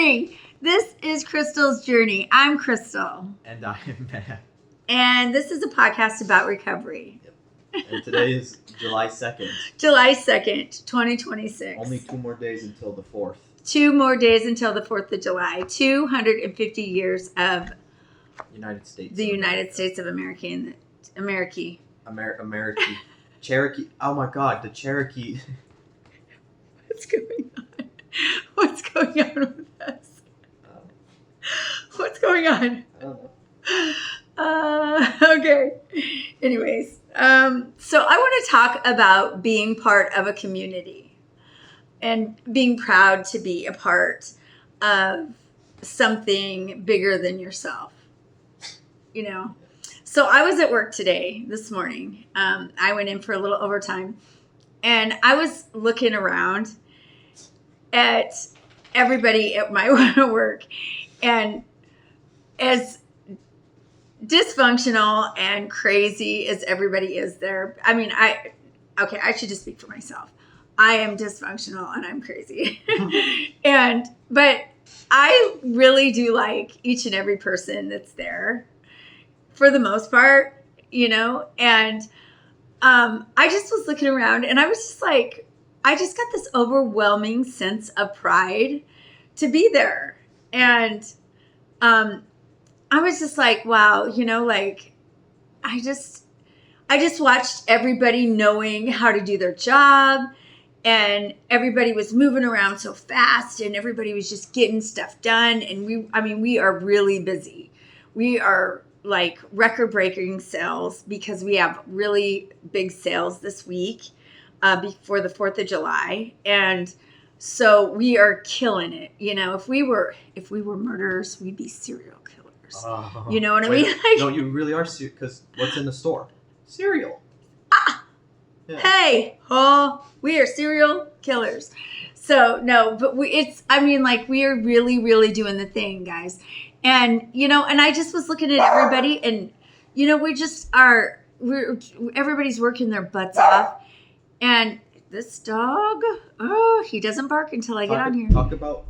morning. This is Crystal's Journey. I'm Crystal. And I am Matt. And this is a podcast about recovery. Yep. And today is July 2nd. July 2nd, 2026. Only 2 more days until the 4th. 2 more days until the 4th of July. 250 years of United States. The United States of America. America. Cherokee. Oh my God, the Cherokee. What's going on? What's going on with us? What's going on? I don't know. Okay. Anyways, so I want to talk about being part of a community and being proud to be a part of something bigger than yourself. You know, so I was at work this morning. I went in for a little overtime, and I was looking around at everybody at my work, and as dysfunctional and crazy as everybody is there. I mean, I should just speak for myself. I am dysfunctional and I'm crazy. But I really do like each and every person that's there for the most part, you know, and I just was looking around and I was just like, I just got this overwhelming sense of pride to be there. And I was just like, wow, you know, like I just watched everybody knowing how to do their job, and everybody was moving around so fast and everybody was just getting stuff done. And we are really busy. We are like record-breaking sales because we have really big sales this week before the 4th of July. And so we are killing it. You know, if we were murderers, we'd be serial killers. You know what I mean? Like, no, you really are serious, because what's in the store? Cereal. Yeah. Hey, we are serial killers. So no, but we are really, really doing the thing, guys. And, you know, and I just was looking at everybody and, you know, everybody's working their butts off. And this dog, he doesn't bark until I get on here. Talk about,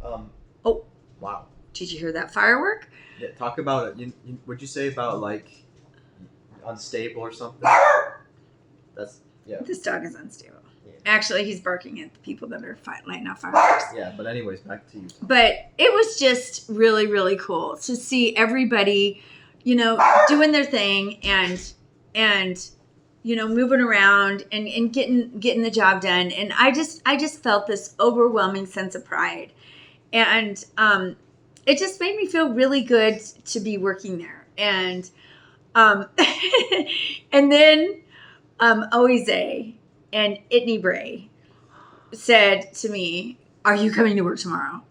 oh, wow. Did you hear that firework? Yeah, talk about it. What'd you say about, like, unstable or something? Yeah. This dog is unstable. Yeah. Actually, he's barking at the people that are lighting off fireworks. Yeah, but anyways, back to you. But it was just really, really cool to see everybody, you know, doing their thing and you know, moving around and getting the job done. And I just felt this overwhelming sense of pride. And it just made me feel really good to be working there. And and then Oise and Itney Bray said to me, "Are you coming to work tomorrow?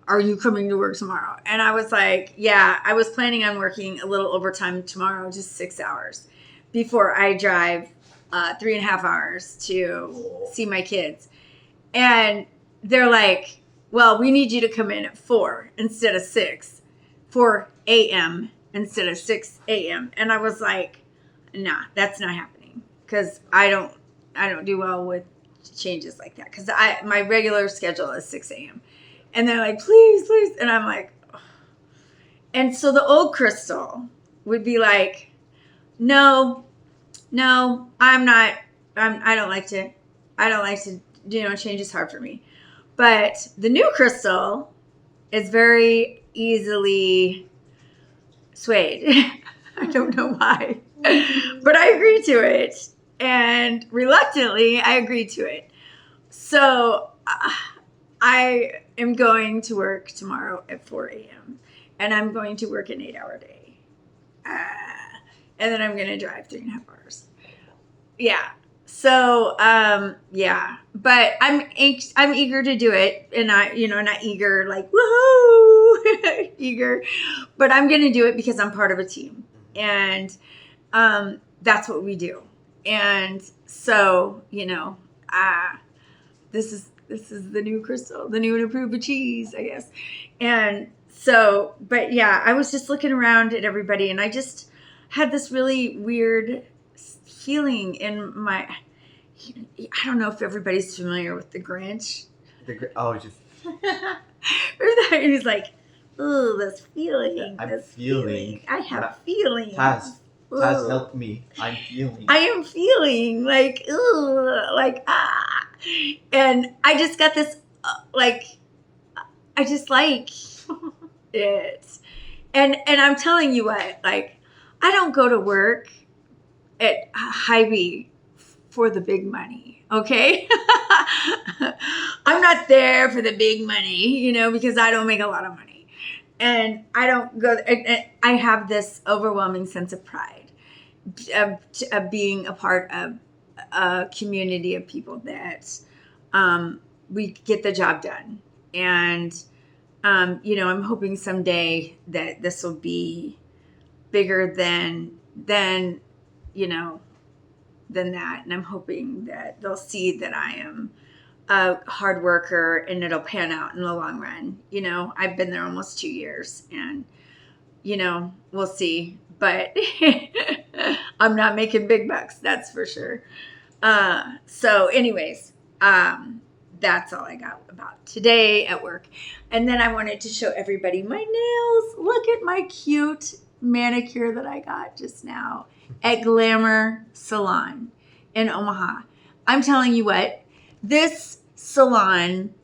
Are you coming to work tomorrow?" And I was like, yeah, I was planning on working a little overtime tomorrow, just 6 hours before I drive 3.5 hours to see my kids. And they're like, well, we need you to come in at 4 instead of 6, 4 a.m. instead of 6 a.m. And I was like, nah, that's not happening, because I don't do well with changes like that, because my regular schedule is 6 a.m. And they're like, please, please. And I'm like, oh. And so the old Crystal would be like, no, I'm not. I don't like to, you know, change is hard for me. But the new Crystal is very easily swayed. I don't know why, but I agree to it. And reluctantly, I agreed to it. So I am going to work tomorrow at 4 a.m. And I'm going to work an 8-hour day. And then I'm going to drive 3.5 hours. Yeah. So, yeah. But I'm eager to do it. And not eager like, woohoo, eager. But I'm going to do it because I'm part of a team. And that's what we do. And so, you know, this is the new Crystal, the new and improved cheese, I guess. And so, but yeah, I was just looking around at everybody, and I just had this really weird feeling in my, I don't know if everybody's familiar with The Grinch. Remember He's like, ooh, this feeling. I'm this feeling. I have Yeah. feelings. Taz Ooh. help me. I'm feeling. I am feeling like, ooh, like, ah. And I just got this, like, I just like it. And I'm telling you what, like, I don't go to work at Hy-Vee for the big money, okay? I'm not there for the big money, because I don't make a lot of money. And I don't go, and I have this overwhelming sense of pride of being a part of a community of people that we get the job done. And, I'm hoping someday that this will be bigger than that. And I'm hoping that they'll see that I am a hard worker and it'll pan out in the long run. I've been there almost 2 years and, we'll see. But I'm not making big bucks, that's for sure. So anyways, that's all I got about today at work. And then I wanted to show everybody my nails. Look at my cute manicure that I got just now at Glamour Salon in Omaha. I'm telling you what, this salon,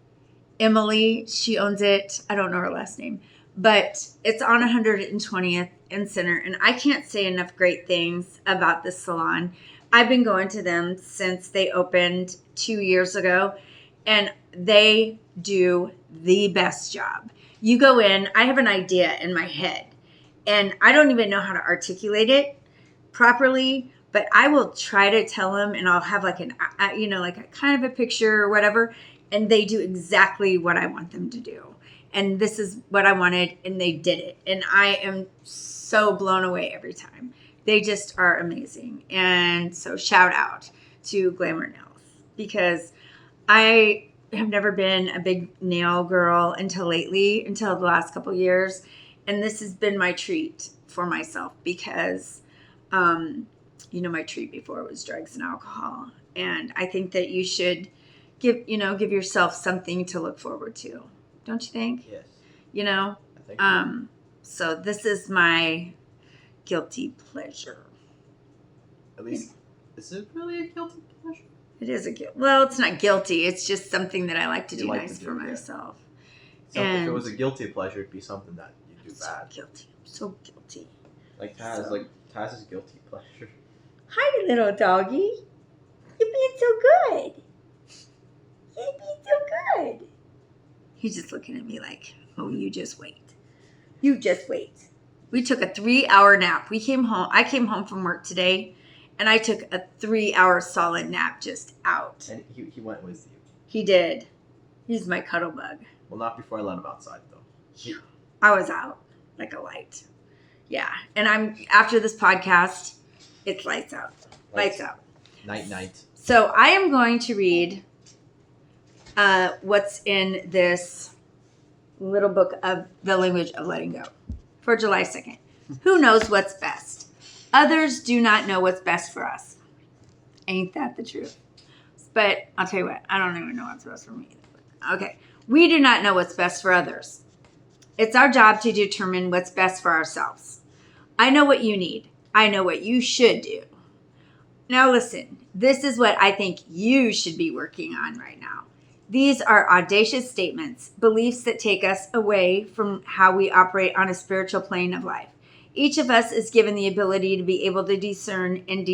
Emily, she owns it. I don't know her last name, but it's on 120th and Center. And I can't say enough great things about this salon. I've been going to them since they opened 2 years ago, and they do the best job. You go in, I have an idea in my head, and I don't even know how to articulate it properly, but I will try to tell them, and I'll have like like a kind of a picture or whatever, and they do exactly what I want them to do. And this is what I wanted, and they did it. And I am so blown away every time. They just are amazing. And so shout out to Glamour Nails, because I have never been a big nail girl until the last couple years. And this has been my treat for myself because, my treat before was drugs and alcohol. And I think that you should give yourself something to look forward to. Don't you think? Yes. I think so. So this is my guilty pleasure. At least, is it really a guilty pleasure? It is a guilt. Well, it's not guilty. It's just something that I like to You do like nice to for do, yeah. myself. So if And it was a guilty pleasure, it'd be something that you do so bad. guilty. I'm so guilty. Like Taz, So- Taz's guilty pleasure. Hi, little doggy. You're being so good. You're being so good. He's just looking at me like, oh, you just wait. You just wait. We took a 3-hour nap. I came home from work today, and I took a 3-hour solid nap just out. And he went with you. He did. He's my cuddle bug. Well, not before I let him outside, though. I was out like a light. Yeah. And after this podcast, it's lights out. Lights out. Night. So I am going to read what's in this little book of The Language of Letting Go for July 2nd. Who knows what's best? Others do not know what's best for us. Ain't that the truth? But I'll tell you what, I don't even know what's best for me. Okay. We do not know what's best for others. It's our job to determine what's best for ourselves. I know what you need. I know what you should do. Now listen, this is what I think you should be working on right now. These are audacious statements, beliefs that take us away from how we operate on a spiritual plane of life. Each of us is given the ability to be able to discern and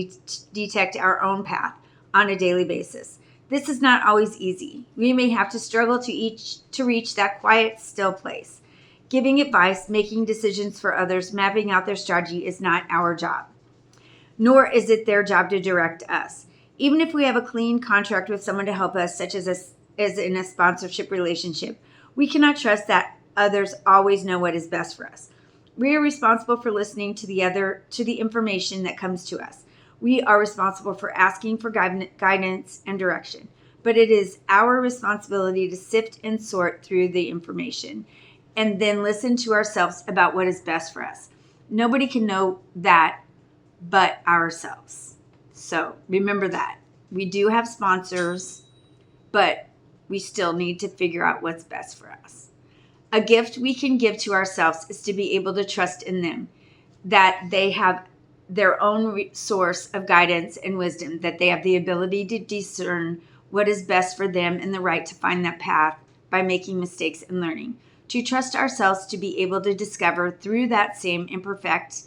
detect our own path on a daily basis. This is not always easy. We may have to struggle to reach that quiet, still place. Giving advice, making decisions for others, mapping out their strategy is not our job. Nor is it their job to direct us. Even if we have a clean contract with someone to help us, such as in a sponsorship relationship, we cannot trust that others always know what is best for us. We are responsible for listening to the information that comes to us. We are responsible for asking for guidance and direction. But it is our responsibility to sift and sort through the information and then listen to ourselves about what is best for us. Nobody can know that but ourselves. So remember that. We do have sponsors, but we still need to figure out what's best for us. A gift we can give to ourselves is to be able to trust in them, that they have their own source of guidance and wisdom, that they have the ability to discern what is best for them and the right to find that path by making mistakes and learning. To trust ourselves to be able to discover through that same imperfect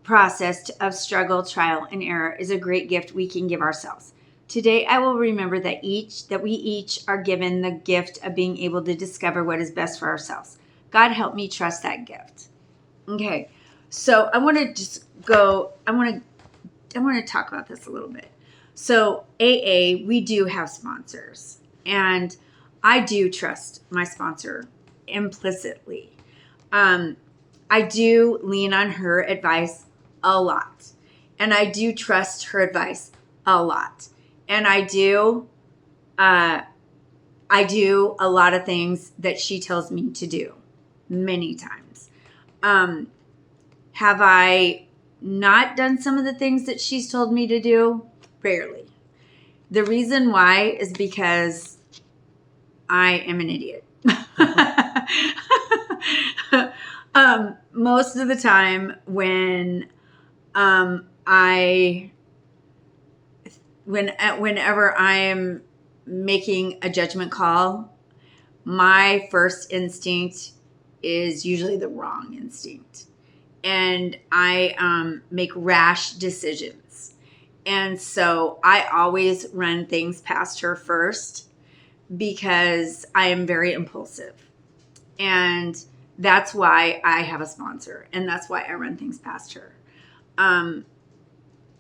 process of struggle, trial, and error is a great gift we can give ourselves. Today, I will remember that we each are given the gift of being able to discover what is best for ourselves. God help me trust that gift. Okay, so I want to just go. I want to talk about this a little bit. So AA, we do have sponsors, and I do trust my sponsor implicitly. I do lean on her advice a lot, and I do trust her advice a lot. And I do a lot of things that she tells me to do many times. Have I not done some of the things that she's told me to do? Rarely. The reason why is because I am an idiot. Most of the time whenever I am making a judgment call, my first instinct is usually the wrong instinct. And I make rash decisions. And so I always run things past her first because I am very impulsive. And that's why I have a sponsor. And that's why I run things past her.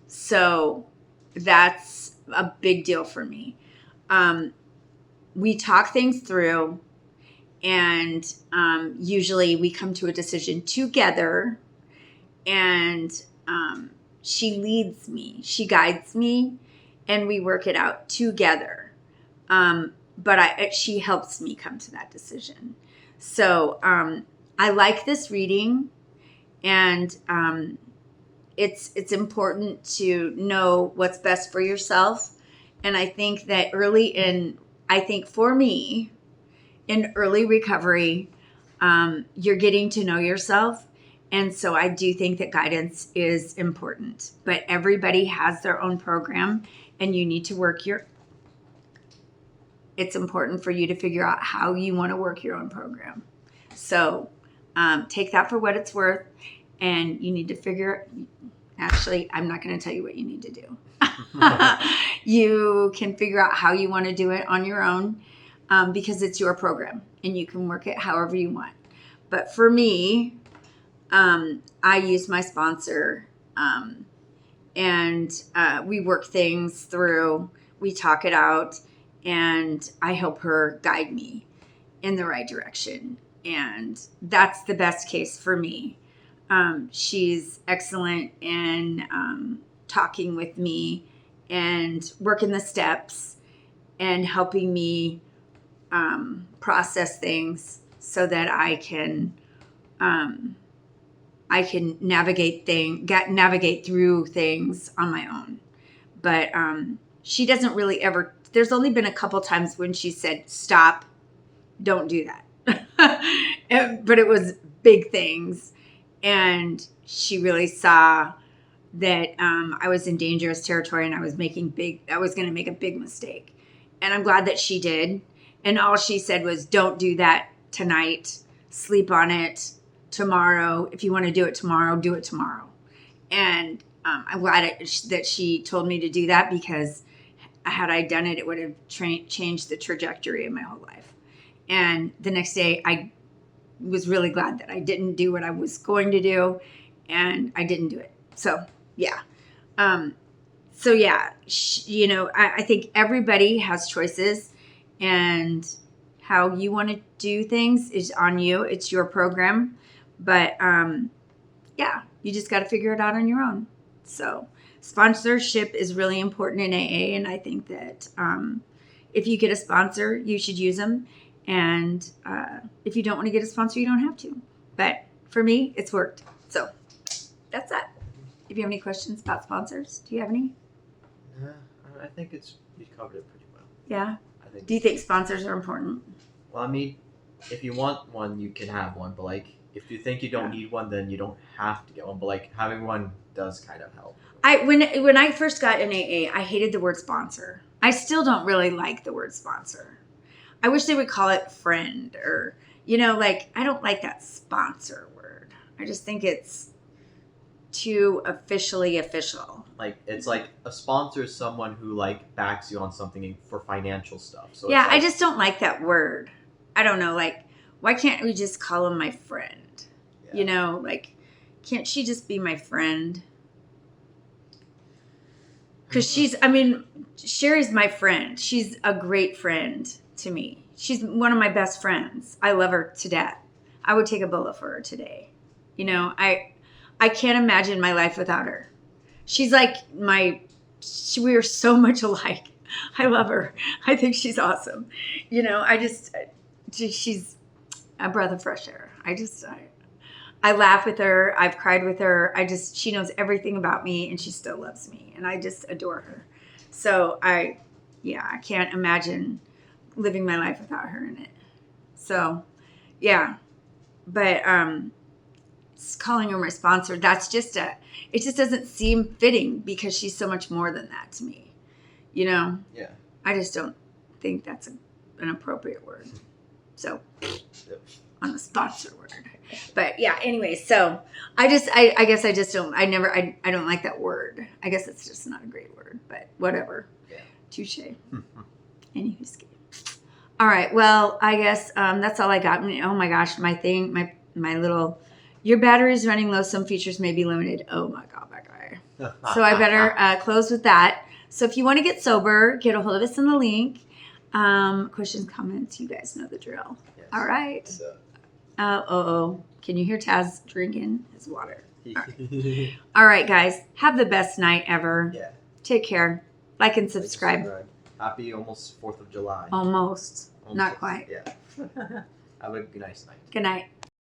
So that's a big deal for me. We talk things through, and usually we come to a decision together, and she leads me, she guides me, and we work it out together. But she helps me come to that decision. So I like this reading, and it's important to know what's best for yourself. And I think that for me, in early recovery, you're getting to know yourself. And so I do think that guidance is important. But everybody has their own program, and you need to work it's important for you to figure out how you want to work your own program. So take that for what it's worth. And you need to actually, I'm not going to tell you what you need to do. You can figure out how you want to do it on your own because it's your program and you can work it however you want. But for me, I use my sponsor and we work things through, we talk it out, and I help her guide me in the right direction. And that's the best case for me. She's excellent in talking with me and working the steps and helping me process things so that I can navigate through things on my own. But she doesn't really ever. There's only been a couple times when she said, "Stop, don't do that." But it was big things. And she really saw that I was in dangerous territory and I was going to make a big mistake. And I'm glad that she did. And all she said was, don't do that tonight. Sleep on it tomorrow. If you want to do it tomorrow, do it tomorrow. And I'm glad that she told me to do that, because had I done it, it would have changed the trajectory of my whole life. And the next day, I was really glad that I didn't do what I was going to do, and I didn't do it. So, yeah. I think everybody has choices, and how you want to do things is on you. It's your program. But, you just got to figure it out on your own. So, sponsorship is really important in AA, and I think that if you get a sponsor, you should use them. And if you don't want to get a sponsor, you don't have to. But for me, it's worked. So that's that. If you have any questions about sponsors, do you have any? I think you covered it pretty well. Yeah. I think. Do you think sponsors are important? Well, I mean, if you want one, you can have one. But like, if you think you don't need one, then you don't have to get one. But like, having one does kind of help. When I first got in AA, I hated the word sponsor. I still don't really like the word sponsor. I wish they would call it friend or, like, I don't like that sponsor word. I just think it's too officially official. Like, it's like a sponsor is someone who like backs you on something for financial stuff. So Yeah, it's like, I just don't like that word. I don't know, like, why can't we just call him my friend? Yeah. Like, can't she just be my friend? Because Sherry's my friend. She's a great friend to me. She's one of my best friends. I love her to death. I would take a bullet for her today. I can't imagine my life without her. She's like we are so much alike. I love her. I think she's awesome. She's a breath of fresh air. I laugh with her. I've cried with her. She knows everything about me and she still loves me. And I just adore her. So I can't imagine living my life without her in it. So, yeah. But calling her my sponsor, it just doesn't seem fitting because she's so much more than that to me. Yeah. I just don't think that's an appropriate word. So, on the sponsor word. But yeah, anyway, so I guess I just don't, I don't like that word. I guess it's just not a great word, but whatever. Yeah. Touche. Anywho, all right. Well, I guess that's all I got. Oh my gosh, my little, your battery's running low. Some features may be limited. Oh my God, that guy. So I better close with that. So if you want to get sober, get a hold of us in the link. Questions, comments, you guys know the drill. Yes. All right. Can you hear Taz drinking his water? All right, guys. Have the best night ever. Yeah. Take care. Like and subscribe. Happy almost 4th of July. Almost. Not quite. Yeah. Have a nice night. Good night.